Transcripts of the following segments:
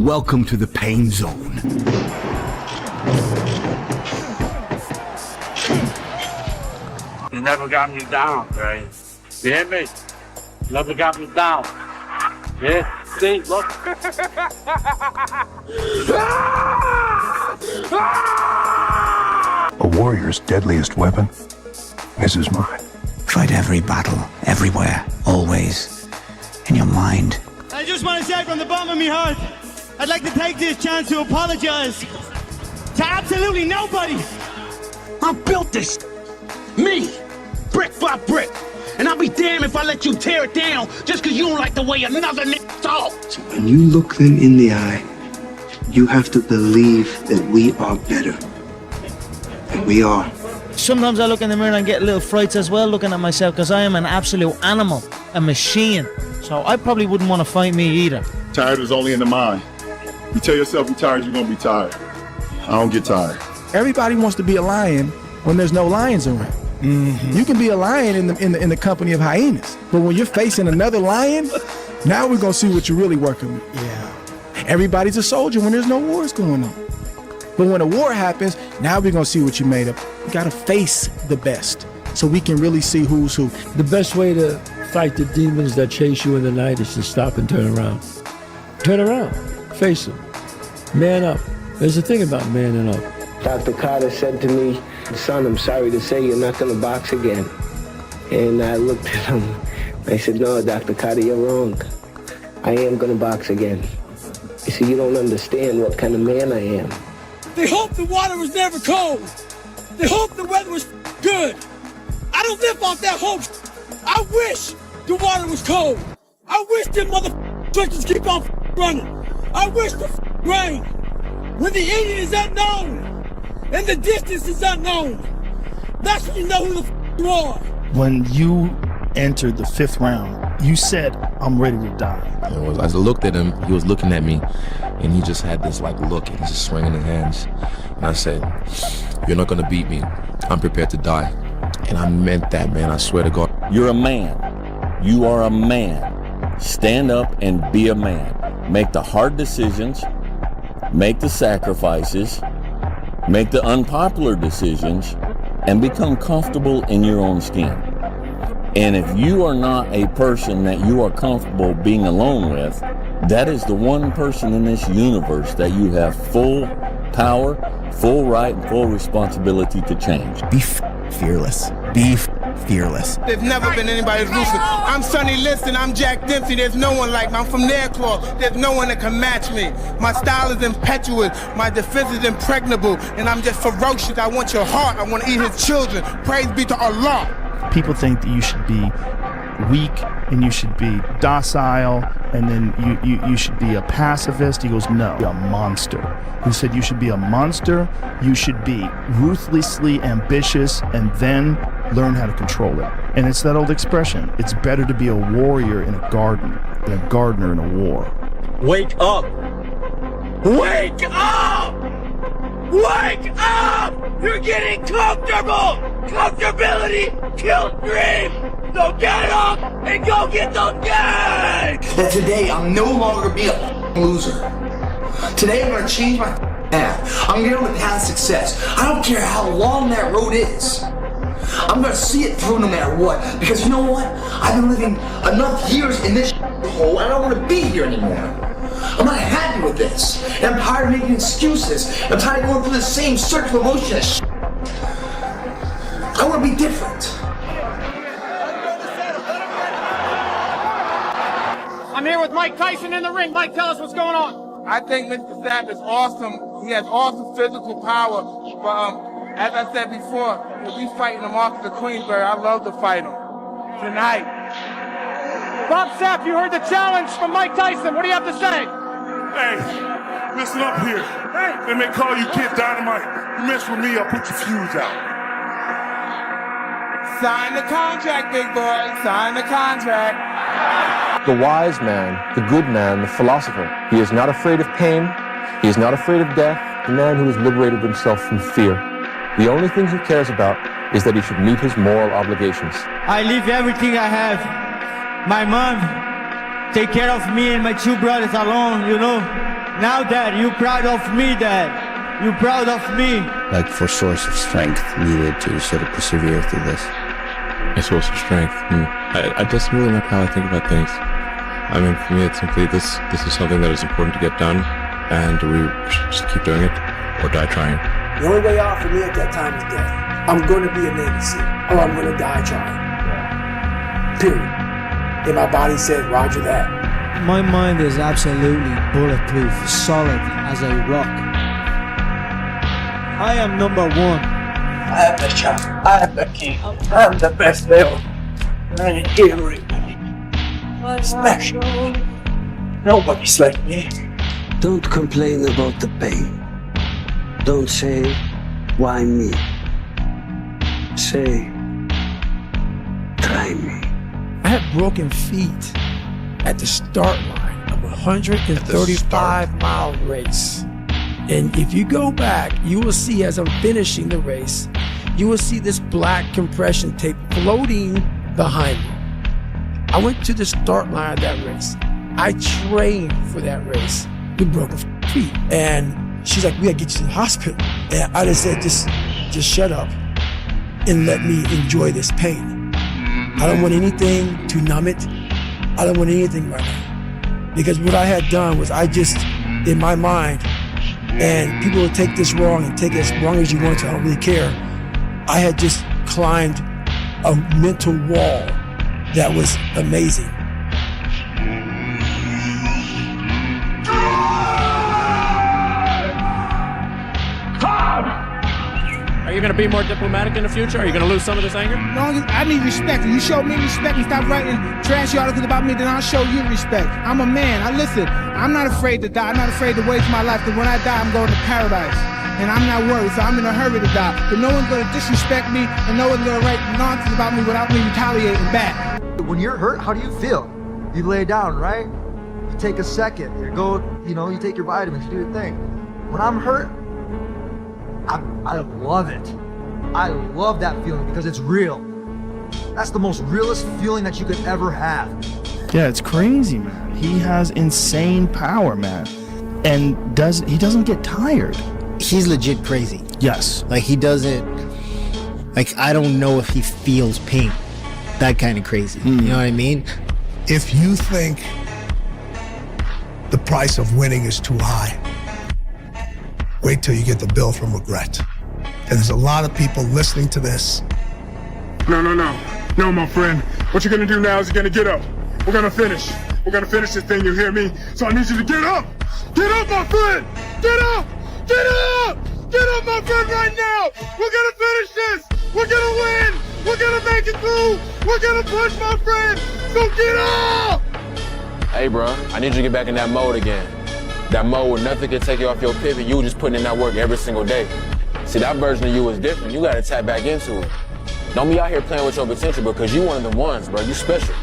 Welcome to the pain zone. You never got me down, right? You hear me? Never got me down. Yeah? See? Look. A warrior's deadliest weapon is his mind. Fight every battle, everywhere, always, in your mind. I just want to say from the bottom of my heart, I'd like to take this chance to apologize to absolutely nobody. I built this, me, brick by brick. And I'll be damned if I let you tear it down just because you don't like the way another nigga talks. When you look them in the eye, you have to believe that we are better. And we are. Sometimes I look in the mirror and I get little frights as well looking at myself because I am an absolute animal, a machine. So I probably wouldn't want to fight me either. Tired is only in the mind. You tell yourself you're tired, you're going to be tired. I don't get tired. Everybody wants to be a lion when there's no lions around. Mm-hmm. You can be a lion in the company of hyenas, but when you're facing another lion, now we're gonna see what you're really working with. Yeah. Everybody's a soldier when there's no wars going on. But when a war happens, now we're gonna see what you made of. You gotta face the best so we can really see who's who. The best way to fight the demons that chase you in the night is to stop and turn around. Turn around, face them, man up. There's a thing about manning up. Dr. Carter said to me, son, I'm sorry to say you're not gonna box again. And I looked at him, I said, no, Dr. Carter, you're wrong. I am gonna box again. He said, you don't understand what kind of man I am. They hoped the water was never cold. They hoped the weather was good. I don't live off that hope. I wish the water was cold. I wish them motherfuckers keep on running. I wish the rain. When the Indian is unknown and the distance is unknown, that's when you know who the you are. When you entered the 5th round, you said, I'm ready to die. As I looked at him, he was looking at me, and he just had this like look, and he's just swinging his hands. And I said, you're not gonna beat me. I'm prepared to die. And I meant that, man, I swear to God. You're a man. You are a man. Stand up and be a man. Make the hard decisions, make the sacrifices, make the unpopular decisions, and become comfortable in your own skin. And if you are not a person that you are comfortable being alone with, that is the one person in this universe that you have full power, full right, and full responsibility to change. Be fearless. Be fearless. There's never been anybody as ruthless. I'm Sonny Liston, I'm Jack Dempsey, there's no one like me. I'm from Nairclaw, there's no one that can match me. My style is impetuous, my defense is impregnable, and I'm just ferocious. I want your heart, I want to eat his children. Praise be to Allah. People think that you should be weak and you should be docile and then you should be a pacifist. He goes, no, you're a monster. He said you should be a monster, you should be ruthlessly ambitious and then learn how to control it. And it's that old expression, it's better to be a warrior in a garden than a gardener in a war. Wake up! Wake up! Wake up! You're getting comfortable! Comfortability kills dreams! So get up and go get those games! That today I'm no longer be a loser. Today I'm gonna change my path. I'm gonna get on the path of success. I don't care how long that road is. I'm gonna see it through no matter what. Because you know what? I've been living enough years in this hole. I don't wanna be here anymore. I'm not happy with this. And I'm tired of making excuses. I'm tired of going through the same circular motion of shit. I want to be different. I'm here with Mike Tyson in the ring. Mike, tell us what's going on. I think Mr. Sapp is awesome. He has awesome physical power. But as I said before, if he's fighting him off the Queensberry, I love to fight him. Tonight. Bob Sapp, you heard the challenge from Mike Tyson. What do you have to say? Hey, listen up here. Hey. They may call you Kid Dynamite. You mess with me, I'll put your fuse out. Sign the contract, big boy. Sign the contract. The wise man, the good man, the philosopher. He is not afraid of pain. He is not afraid of death. The man who has liberated himself from fear. The only thing he cares about is that he should meet his moral obligations. I leave everything I have. My mom take care of me and my 2 brothers alone, you know. Now, Dad, you proud of me, Dad? You proud of me? Like for source of strength needed to sort of persevere through this. A source of strength. I doesn't really matter how I think about things. I mean, for me, it's simply this is something that is important to get done, and we should just keep doing it or die trying. The only way out for me at that time is death. I'm going to be a Navy SEAL, or I'm going to die trying. Period. And my body said, Roger that. My mind is absolutely bulletproof, solid as a rock. I am number one. I am the champ. I am the king. I'm the best male. I ain't everybody. I'm special. Nobody's like me. Don't complain about the pain. Don't say, why me? Say, try me. I had broken feet at the start line of a 135-mile race. And if you go back, you will see as I'm finishing the race, you will see this black compression tape floating behind me. I went to the start line of that race. I trained for that race with broken feet. And she's like, we gotta get you to the hospital. And I just said, just shut up and let me enjoy this pain. I don't want anything to numb it. I don't want anything right now. Because what I had done was I just, in my mind, and people will take this wrong and take it as wrong as you want to, I don't really care. I had just climbed a mental wall that was amazing. Are you going to be more diplomatic in the future? Are you going to lose some of this anger? No, I need respect. You show me respect and stop writing trashy articles about me, then I'll show you respect. I'm a man. Listen, I'm not afraid to die. I'm not afraid to waste my life, because when I die, I'm going to paradise. And I'm not worried, so I'm in a hurry to die. But no one's going to disrespect me, and no one's going to write nonsense about me without me retaliating back. When you're hurt, how do you feel? You lay down, right? You take a second. You go, you take your vitamins, you do your thing. When I'm hurt, I love it. I love that feeling because it's real. That's the most realest feeling that you could ever have. Yeah, it's crazy, man. He has insane power, man. And he doesn't get tired. He's legit crazy. Yes. Like he doesn't, like I don't know if he feels pain. That kind of crazy. You know what I mean? If you think the price of winning is too high, wait till you get the bill from regret. And there's a lot of people listening to this. No, my friend. What you're gonna do now is you're gonna get up. We're gonna finish. We're gonna finish this thing, you hear me? So I need you to get up! Get up, my friend! Get up! Get up! Get up, my friend, right now! We're gonna finish this! We're gonna win! We're gonna make it through! We're gonna push, my friend! So get up! Hey, bro, I need you to get back in that mode again. That mode where nothing can take you off your pivot. You just putting in that work every single day. See, that version of you is different. You gotta tap back into it. Don't be out here playing with your potential, because you one of the ones, bro. You special.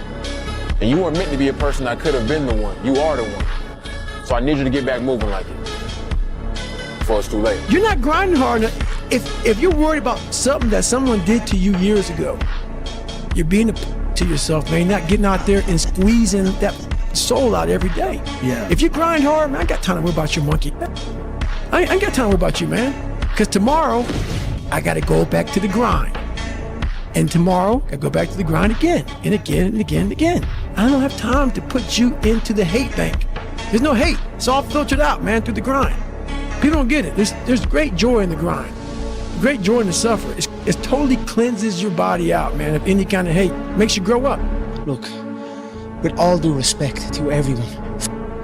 And you weren't meant to be a person that could have been the one. You are the one. So I need you to get back moving like it before it's too late. You're not grinding hard enough. If you're worried about something that someone did to you years ago, you're being to yourself, man. You're not getting out there and squeezing that soul out every day. Yeah. If you grind hard, man, I got time to worry about your monkey. I ain't got time to worry about you, man. Because tomorrow, I got to go back to the grind. And tomorrow, I go back to the grind again and again and again and again. I don't have time to put you into the hate bank. There's no hate. It's all filtered out, man, through the grind. People don't get it. There's great joy in the grind. Great joy in the suffer. It totally cleanses your body out, man, of any kind of hate. Makes you grow up. Look, with all due respect to everyone,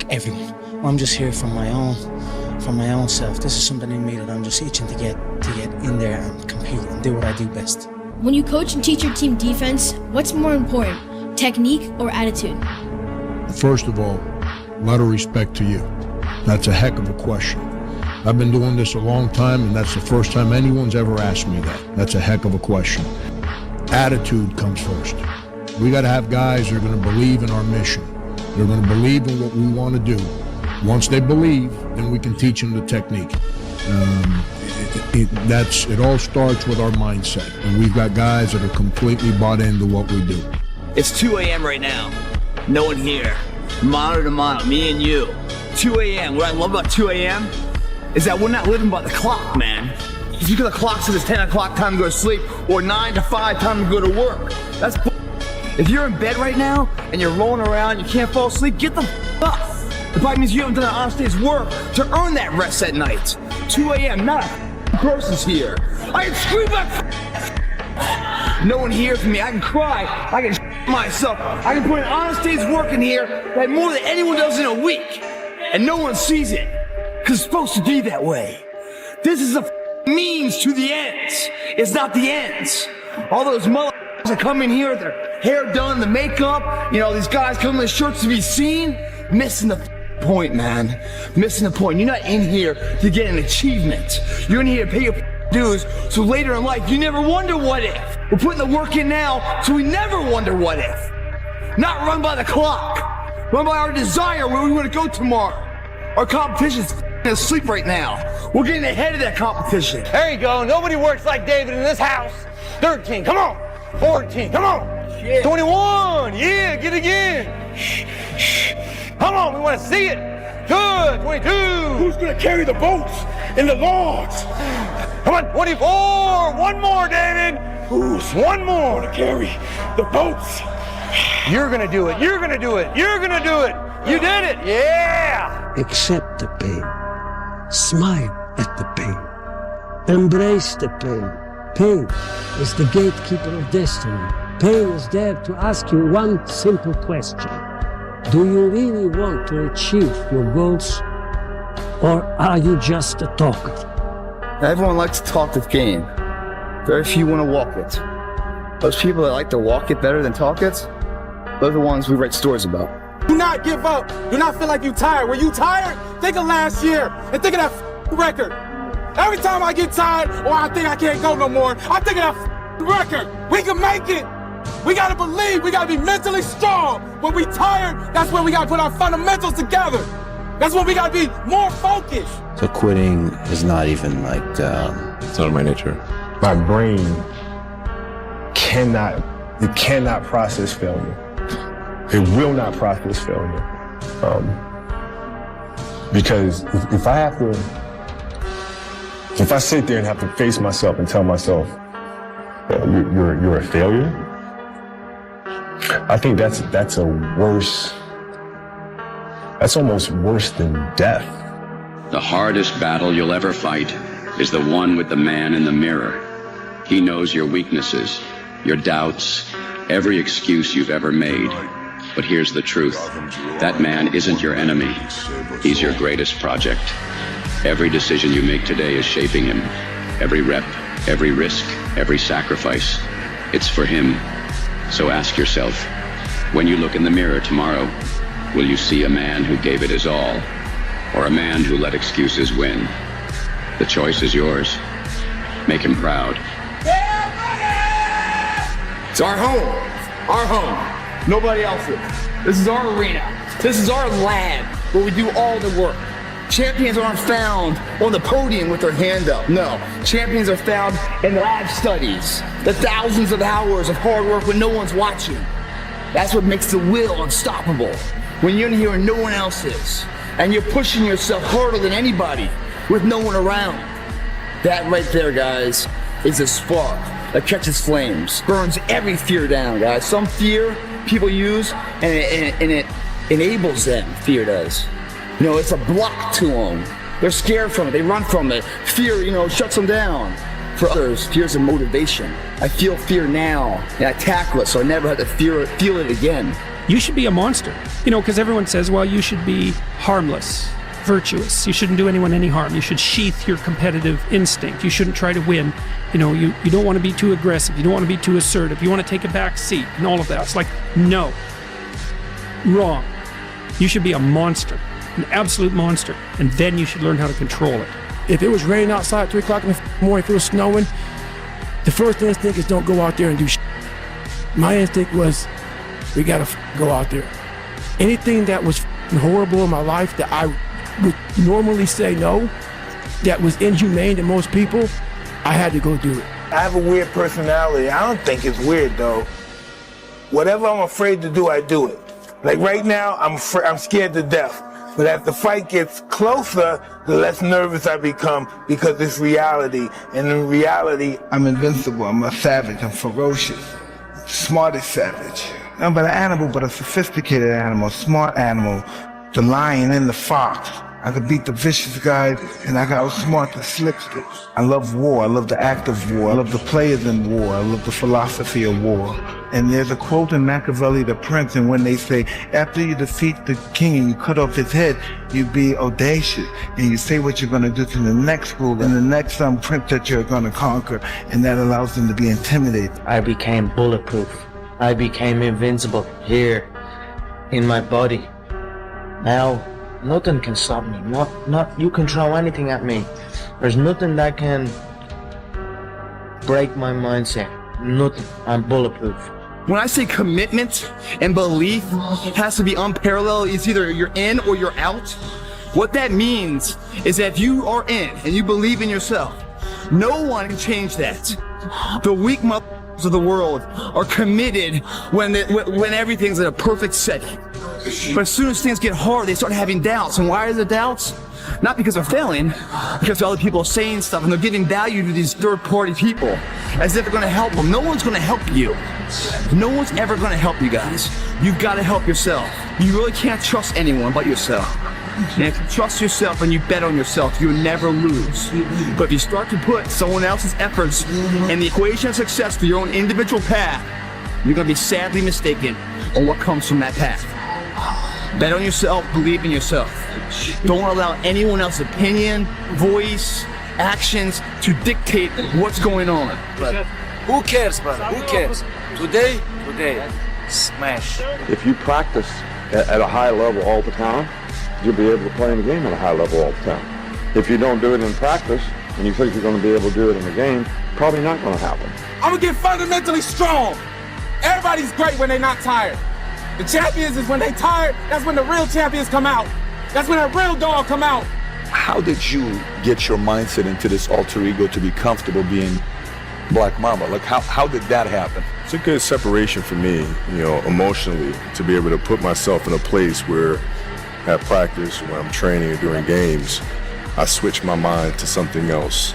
everyone, I'm just here from my own self. This is something in me that I'm just itching to get in there and compete and do what I do best. When you coach and teach your team defense, what's more important, technique or attitude? First of all, a lot of respect to you. That's a heck of a question. I've been doing this a long time, and that's the first time anyone's ever asked me that. That's a heck of a question. Attitude comes first. We got to have guys that are going to believe in our mission. They're going to believe in what we want to do. Once they believe, then we can teach them the technique. It all starts with our mindset, and we've got guys that are completely bought into what we do. It's 2 a.m. right now. No one here. Monitor to monitor, me and you. 2 a.m. What I love about 2 a.m. is that we're not living by the clock, man. Just because the clock says it's 10 o'clock time to go to sleep or 9 to 5 time to go to work. That's If you're in bed right now and you're rolling around, you can't fall asleep, get the up. It probably means you haven't done an honest day's work to earn that rest at night. 2 a.m., not a person's here. I can scream like no one hears me. I can cry. I can myself. I can put an honest day's work in here that more than anyone does in a week. And no one sees it. Because it's supposed to be that way. This is a means to the ends. It's not the ends. All those motherfuckers that come in here with their hair done, the makeup, you know, these guys come in with shirts to be seen, missing the point, man. Missing the point. You're not in here to get an achievement. You're in here to pay your dues so later in life you never wonder what if. We're putting the work in now so we never wonder what if. Not run by the clock. Run by our desire where we want to go tomorrow. Our competition's asleep right now. We're getting ahead of that competition. There you go. Nobody works like David in this house. 13, come on. 14, come on. Shit. 21, yeah, get it again. Shh. Come on, we want to see it. Good, 22. Who's going to carry the boats and the logs? Come on, 24. One more, David. Who's one more to carry the boats? You're going to do it. You're going to do it. You're going to do it. You did it. Yeah. Accept the pain. Smile at the pain. Embrace the pain. Pain is the gatekeeper of destiny. Pain is there to ask you one simple question. Do you really want to achieve your goals, or are you just a talker? Everyone likes to talk the game. Very few want to walk it. Those people that like to walk it better than talk it, those are the ones we write stories about. Do not give up. Do not feel like you're tired. Were you tired? Think of last year and think of that record. Every time I get tired or I think I can't go no more, I think of that record. We can make it. We gotta believe. We gotta be mentally strong. When we tired, that's when we gotta put our fundamentals together. That's when we gotta be more focused. So quitting is not even like, it's not in my nature. My brain cannot process failure. It will not process failure. Because if I sit there and have to face myself and tell myself, you're a failure, I think that's almost worse than death. The hardest battle you'll ever fight is the one with the man in the mirror. He knows your weaknesses, your doubts, every excuse you've ever made. But here's the truth. That man isn't your enemy. He's your greatest project. Every decision you make today is shaping him. Every rep, every risk, every sacrifice. It's for him. So ask yourself, when you look in the mirror tomorrow, will you see a man who gave it his all, or a man who let excuses win? The choice is yours. Make him proud. It's our home. Our home. Nobody else's. This is our arena. This is our lab where we do all the work. Champions aren't found on the podium with their hand up. No, champions are found in lab studies. The thousands of hours of hard work when no one's watching. That's what makes the will unstoppable. When you're in here and no one else is, and you're pushing yourself harder than anybody with no one around. That right there, guys, is a spark that catches flames, burns every fear down, guys. Some fear people use, and it enables them, fear does. You know, it's a block to them. They're scared from it, they run from it. Fear, you know, shuts them down. For others, fear's a motivation. I feel fear now, and I tackle it so I never have to feel it again. You should be a monster, you know, because everyone says, well, you should be harmless, virtuous. You shouldn't do anyone any harm. You should sheath your competitive instinct. You shouldn't try to win. You know, you don't want to be too aggressive. You don't want to be too assertive. You want to take a back seat and all of that. It's like, no. Wrong. You should be a monster, an absolute monster, and then you should learn how to control it. If it was raining outside at 3 o'clock in the morning, if it was snowing, the first instinct is don't go out there and do shit. My instinct was, we gotta go out there. Anything that was horrible in my life that I would normally say no, that was inhumane to most people, I had to go do it. I have a weird personality. I don't think it's weird though. Whatever I'm afraid to do, I do it. Like right now, I'm scared to death. But as the fight gets closer, the less nervous I become because it's reality. And in reality, I'm invincible. I'm a savage. I'm ferocious. Smartest savage. I'm but an animal, but a sophisticated animal, smart animal. The lion and the fox. I could beat the vicious guys, and I could outsmart the slicksters. I love war. I love the act of war. I love the players in war. I love the philosophy of war. And there's a quote in Machiavelli, the Prince, and when they say, after you defeat the king and you cut off his head, you be audacious, and you say what you're going to do to the next ruler and the next prince that you're going to conquer, and that allows them to be intimidated. I became bulletproof. I became invincible here in my body. Now, nothing can stop me. Not you can throw anything at me. There's nothing that can break my mindset. Nothing. I'm bulletproof. When I say commitment and belief has to be unparalleled, it's either you're in or you're out. What that means is that if you are in and you believe in yourself, no one can change that. The weak motherfuckers of the world are committed when everything's in a perfect setting. But as soon as things get hard, they start having doubts. And why are the doubts? Not because they're failing, because other people are saying stuff and they're giving value to these third-party people as if they're going to help them. No one's going to help you. No one's ever going to help you guys. You've got to help yourself. You really can't trust anyone but yourself. And if you trust yourself and you bet on yourself, you'll never lose. But if you start to put someone else's efforts in the equation of success to your own individual path, you're going to be sadly mistaken on what comes from that path. Bet on yourself, believe in yourself. Don't allow anyone else's opinion, voice, actions to dictate what's going on. But who cares, brother? Who cares? Today, smash. If you practice at a high level all the time, you'll be able to play in the game at a high level all the time. If you don't do it in practice, and you think you're going to be able to do it in the game, probably not going to happen. I'm going to get fundamentally strong. Everybody's great when they're not tired. The champions is when they tired, that's when the real champions come out. That's when a real dog come out. How did you get your mindset into this alter ego to be comfortable being Black Mamba? Like how did that happen? It's a good separation for me, emotionally, to be able to put myself in a place where at practice, when I'm training or doing games, I switch my mind to something else,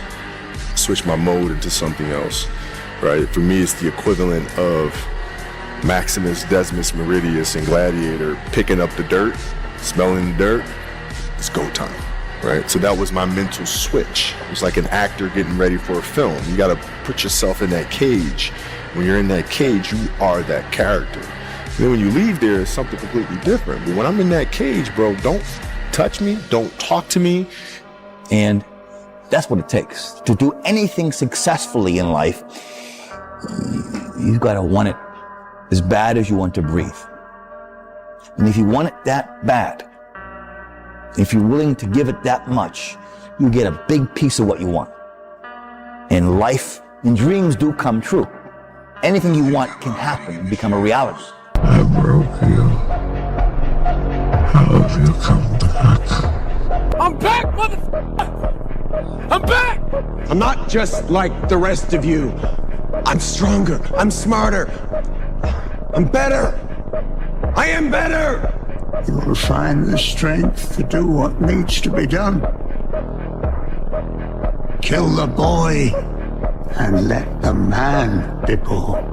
switch my mode into something else, right? For me, it's the equivalent of Maximus, Decimus, Meridius, and Gladiator picking up the dirt, smelling the dirt. It's go time, right? So that was my mental switch. It was like an actor getting ready for a film. You got to put yourself in that cage. When you're in that cage, you are that character. And then when you leave there, it's something completely different. But when I'm in that cage, bro, don't touch me, don't talk to me. And that's what it takes. To do anything successfully in life, you've got to want it as bad as you want to breathe. And if you want it that bad, if you're willing to give it that much, you get a big piece of what you want. And life and dreams do come true. Anything you want can happen and become a reality. I broke you. How have you come back? I'm back, motherfucker! I'm back! I'm not just like the rest of you. I'm stronger. I'm smarter. I'm better. I am better. You will find the strength to do what needs to be done. Kill the boy and let the man be born.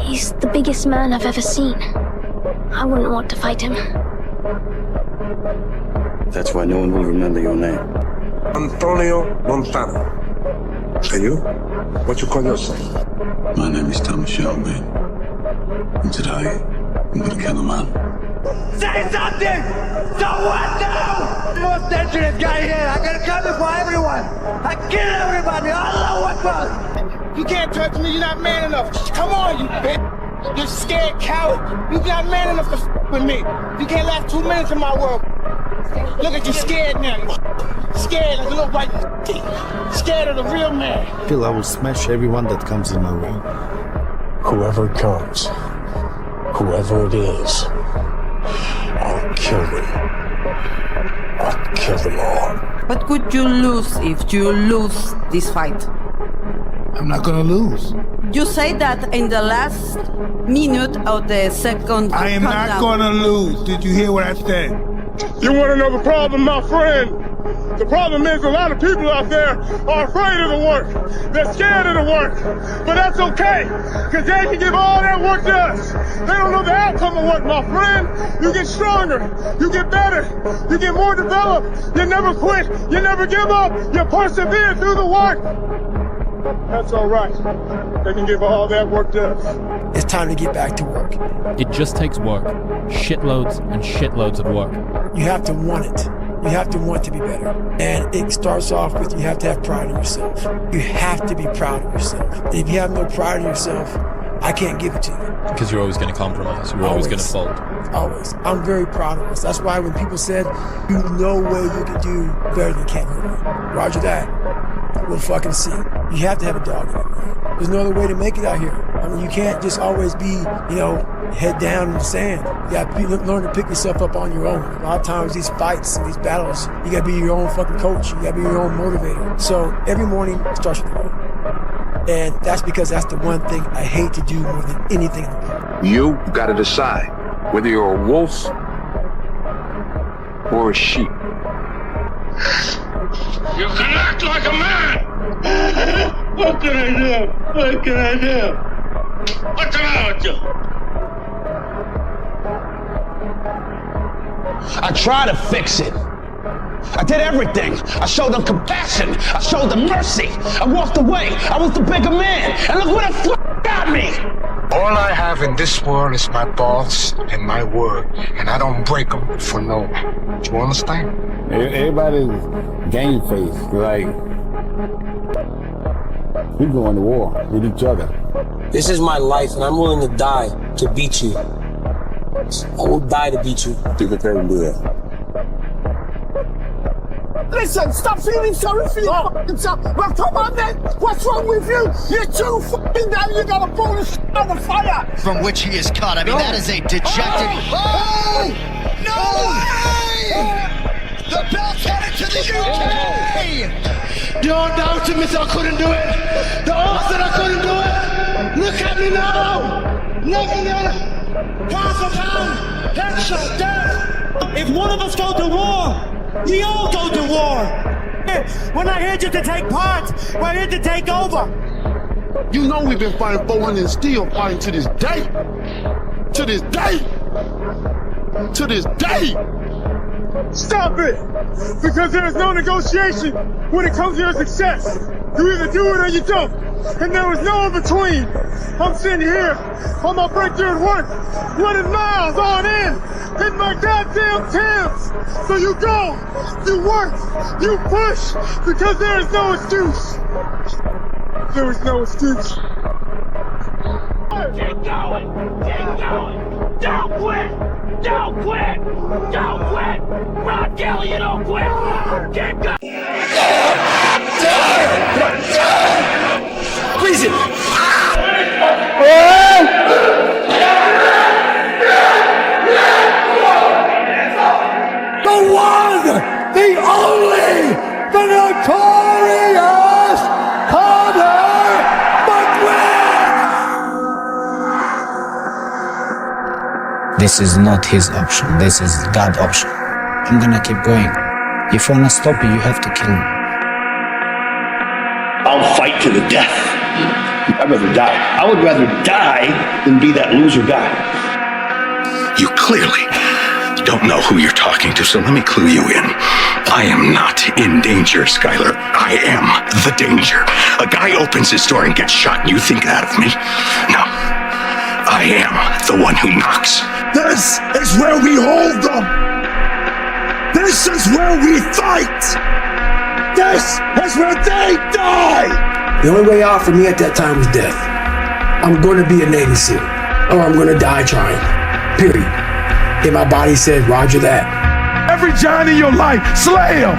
He's the biggest man I've ever seen. I wouldn't want to fight him. That's why no one will remember your name. Antonio Montano. And you? What you call yourself? My name is Thomas Shelby. And today, I'm gonna kill a man. Say something! So what now? The most dangerous guy here. I gotta cover for everyone. I kill everybody. Allah Akbar. You can't touch me. You're not man enough. Come on, you bitch. You're scared coward. You're not man enough to f with me. You can't last 2 minutes in my world. Look at you scared now. Scared like a little white scared of the real man. I feel I will smash everyone that comes in my way. Whoever comes, whoever it is, kill them. I'll kill them all. What could you lose if you lose this fight? I'm not gonna lose. You say that in the last minute of the second I am not countdown. gonna lose. Did you hear what I said? You wanna know the problem, my friend? The problem is a lot of people out there are afraid of the work. They're scared of the work. But that's okay, because they can give all that work to us. They don't know the outcome of work, my friend. You get stronger, you get better, you get more developed. You never quit, you never give up. You persevere through the work. That's all right. They can give all that work to us. It's time to get back to work. It just takes work. Shitloads and shitloads of work. You have to want it. You have to want to be better. And it starts off with you have to have pride in yourself. You have to be proud of yourself. And if you have no pride in yourself, I can't give it to you. Because you're always going to compromise. You're always going to fold. Always. I'm very proud of us. That's why when people said, you no way you can do better than _𝐄𝐚𝐬𝐿. Roger that. We'll fucking see. You have to have a dog in it, man. There's no other way to make it out here. I mean, you can't just always be, head down in the sand. You got to learn to pick yourself up on your own. A lot of times these fights and these battles, you got to be your own fucking coach. You got to be your own motivator. So every morning starts with the work. And that's because that's the one thing I hate to do more than anything in the world. You got to decide whether you're a wolf or a sheep. You can act like a man! What can I do? What can I do? What's the matter with you? I tried to fix it. I did everything. I showed them compassion. I showed them mercy. I walked away. I was the bigger man. And look what the f*** got me! All I have in this world is my balls and my word, and I don't break them for no one. Do you understand? Everybody's game face. Like, we going to war with each other. This is my life, and I'm willing to die to beat you. I will die to beat you. You can do that. Listen, stop feeling sorry for your fucking self. Well, come on then. What's wrong with you? You're too fucking down. You got a bowl of shit on the fire. From which he is cut. I mean, that is a dejected. Oh! No way! The belt's headed to the UK! Don't doubt me, I couldn't do it. The odds that I couldn't do it. Look at me now. Nothing there. Half a pound. Headshot death. If one of us go to war, we all go to war. We're not here just to take part. We're here to take over. You know we've been fighting 400 and still fighting to this day. To this day. To this day. Stop it! Because there is no negotiation when it comes to your success. You either do it or you don't. And there was no in between. I'm sitting here on my breakthrough at work, running miles on in my goddamn Timbs. So you go, you work, you push, because there is no excuse. There is no excuse. Keep going! Keep going! Don't quit! Don't quit! Don't quit! Ron Kelly, you don't quit! Keep going! Freeze it! The one! The only! The notorious Conor McGregor! This is not his option. This is God's option. I'm gonna keep going. If I wanna stop you, you have to kill me. I'll fight to the death. I'd rather die. I would rather die than be that loser guy. You clearly don't know who you're talking to, so let me clue you in. I am not in danger, Skyler. I am the danger. A guy opens his door and gets shot, and you think that of me? No. I am the one who knocks. This is where we hold them. This is where we fight. This is where they die. The only way out for me at that time was death. I'm going to be a Navy SEAL, or I'm going to die trying. Period. And my body said, Roger that. Every giant in your life, slay him.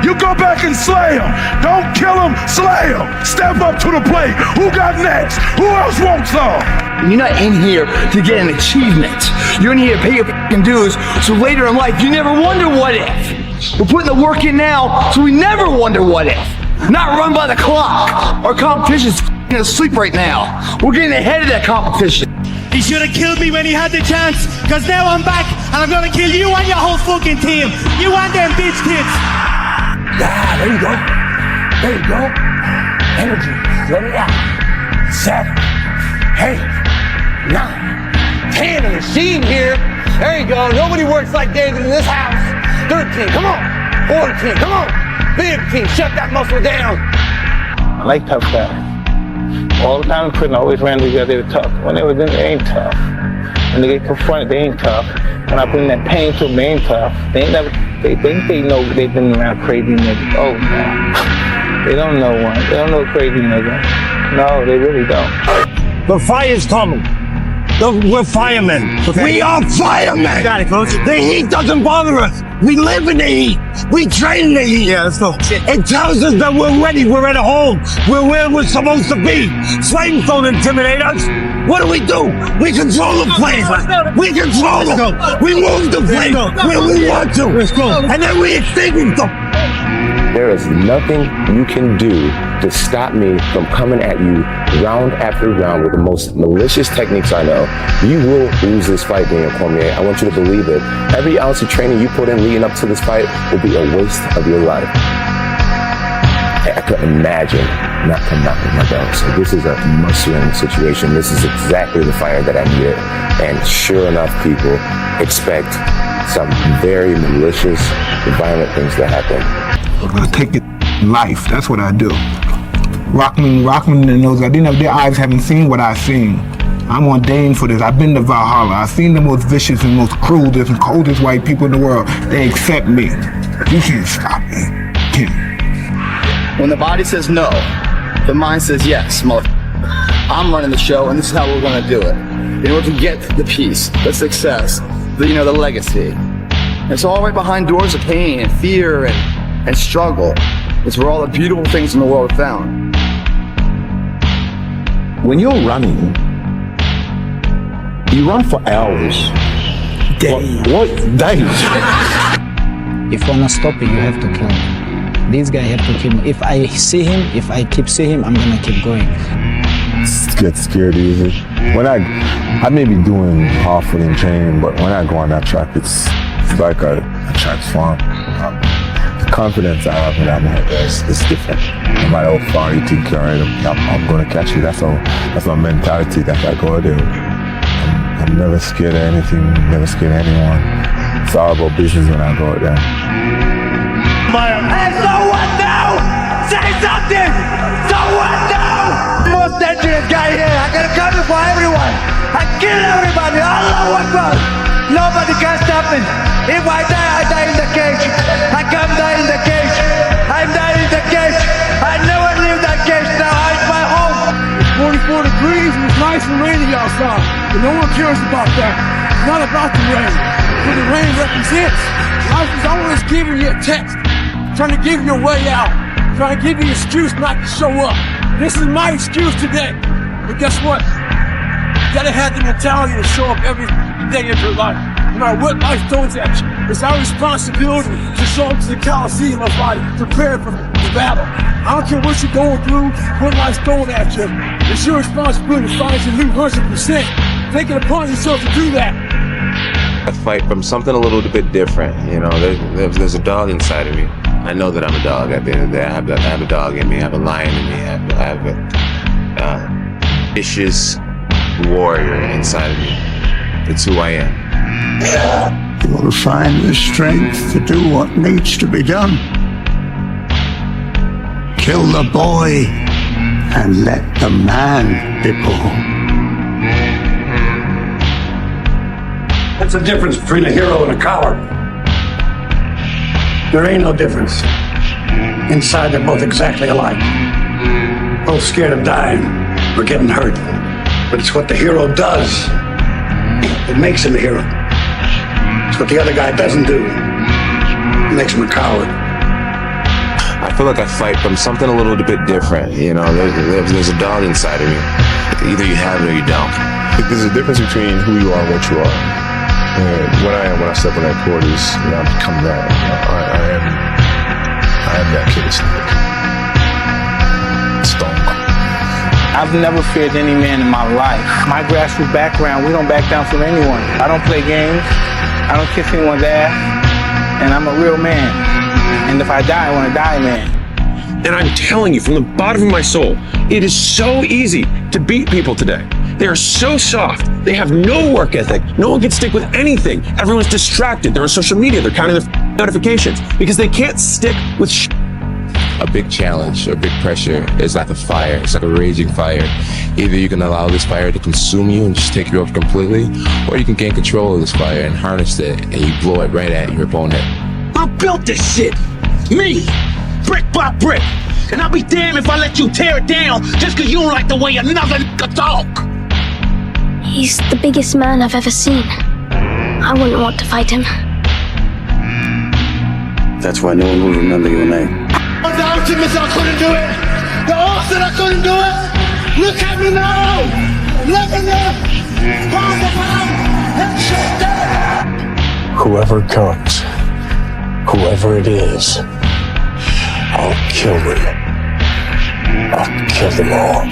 You you go back and slay him. Don't kill him, slay him. Step up to the plate. Who got next? Who else wants some? You're not in here to get an achievement. You're in here to pay your f***ing dues, so later in life you never wonder what if. We're putting the work in now, so we never wonder what if. Not run by the clock. Our competition's f***ing asleep right now. We're getting ahead of that competition. He should have killed me when he had the chance, because now I'm back and I'm gonna kill you and your whole fucking team. You and them bitch kids. Yeah, there you go. There you go. Energy. Let it out. 7, 8, 9, 10 in the machine here. There you go. Nobody works like David in this house. 13, come on. 14, come on. 15, shut that muscle down. I like tough guys. All the time we couldn't always ran together, they were tough. When they were then they ain't tough. When they get confronted, they ain't tough. When I bring that pain to them, they ain't tough. They ain't never, they think they know they've been around crazy niggas. Oh no. They don't know one. They don't know crazy niggas. No, they really don't. The fire's coming. We're firemen. We are firemen. Got it, coach. The heat doesn't bother us. We live in the heat. We train in the heat. Yeah, let's go. It tells us that we're ready. We're at home. We're where we're supposed to be. Flames don't intimidate us. What do? We control the flames. We control them. We move the flames where we want to. Let's go. And then we extinguish them. There is nothing you can do to stop me from coming at you round after round with the most malicious techniques I know. You will lose this fight, Daniel Cormier. I want you to believe it. Every ounce of training you put in leading up to this fight will be a waste of your life. I couldn't imagine not coming out with my belt. So this is a must-win situation. This is exactly the fire that I needed. And sure enough, people expect some very malicious, violent things to happen. I'm gonna take it in life. That's what I do. Rockman and those, at the end of their eyes haven't seen what I've seen. I'm ordained for this. I've been to Valhalla. I've seen the most vicious and most cruelest and coldest white people in the world. They accept me. You can't stop me. Can't. When the body says no, the mind says yes, motherfucker. I'm running the show and this is how we're gonna do it. In order to get the peace, the success, the legacy. It's all right behind doors of pain and fear and struggle. It's where all the beautiful things in the world are found. When you're running, you run for hours. Days. What? Days. If you wanna stop it, you have to kill him. This guy have to kill me. If I see him, if I keep seeing him, I'm gonna keep going. Get scared easy. When I may be doing half in training, but when I go on that track, it's like a track farm. The confidence I have in that man is different. No matter how far you think you're right, I'm gonna catch you. That's my mentality that I go there. I'm never scared of anything, never scared of anyone. It's all about business when I go out there. And so what now? Say something! So what now? Most dangerous guy here. I gotta come for everyone. I kill everybody. Allah Akbar. Nobody can stop me. If I die in the cage. I come die in the cage. I die in the cage. I never leave that cage now. It's my home. It's 44 degrees and it's nice and rainy outside. But no one cares about that. It's not about the rain. What the rain represents. Life is always giving you a text. Trying to give you a way out. Trying to give you an excuse not to show up. This is my excuse today. But guess what? You gotta have the mentality to show up every day of your life. No matter what life throws at you. It's our responsibility to show up to the Coliseum of life, prepare for the battle. I don't care what you're going through, what life's throwing at you. It's your responsibility to find your new 100%. Take it upon yourself to do that. I fight from something a little bit different. You know, there's a dog inside of me. I know that I'm a dog at the end of the day. I have a dog in me. I have a lion in me. I have a vicious warrior inside of me. It's who I am. You will find the strength to do what needs to be done. Kill the boy and let the man be born. What's the difference between a hero and a coward? There ain't no difference. Inside, they're both exactly alike. Both scared of dying or getting hurt. But it's what the hero does that makes him a hero. It's what the other guy doesn't do. It makes him a coward. I feel like I fight from something a little bit different. You know, there's a dog inside of me. Either you have it or you don't. There's a difference between who you are and what you are. And what I am when I step on that court is, you know, I become that. I am that kid. Stone. I've never feared any man in my life. My grassroots background, we don't back down from anyone. I don't play games. I don't kiss anyone's ass. And I'm a real man. And if I die, I want to die, man. And I'm telling you from the bottom of my soul, it is so easy to beat people today. They are so soft. They have no work ethic. No one can stick with anything. Everyone's distracted. They're on social media. They're counting their notifications because they can't stick with A big challenge or big pressure is like a fire. It's like a raging fire. Either you can allow this fire to consume you and just take you over completely, or you can gain control of this fire and harness it and you blow it right at your opponent. I built this shit. Me. Brick by brick. And I'll be damned if I let you tear it down just because you don't like the way another nigga talk. He's the biggest man I've ever seen. I wouldn't want to fight him. That's why no one will remember your name. The ultimate I couldn't do it. The odds that I couldn't do it. Look at me now. Look at me. Pound for pound. That shit dead. Whoever comes, whoever it is, I'll kill them. I'll kill them all.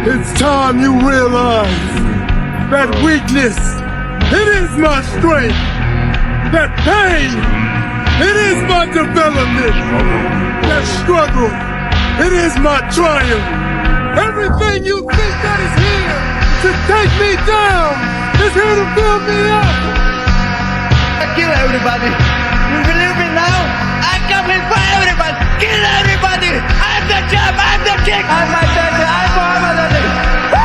It's time you realize that weakness, it is my strength. That pain, it is my development. That struggle, it is my triumph. Everything you think that is here to take me down is here to build me up. I kill everybody. You believe me now? I come in for everybody. Kill everybody. I'm the champ. I'm the king. I'm my daddy. I'm Muhammad Ali.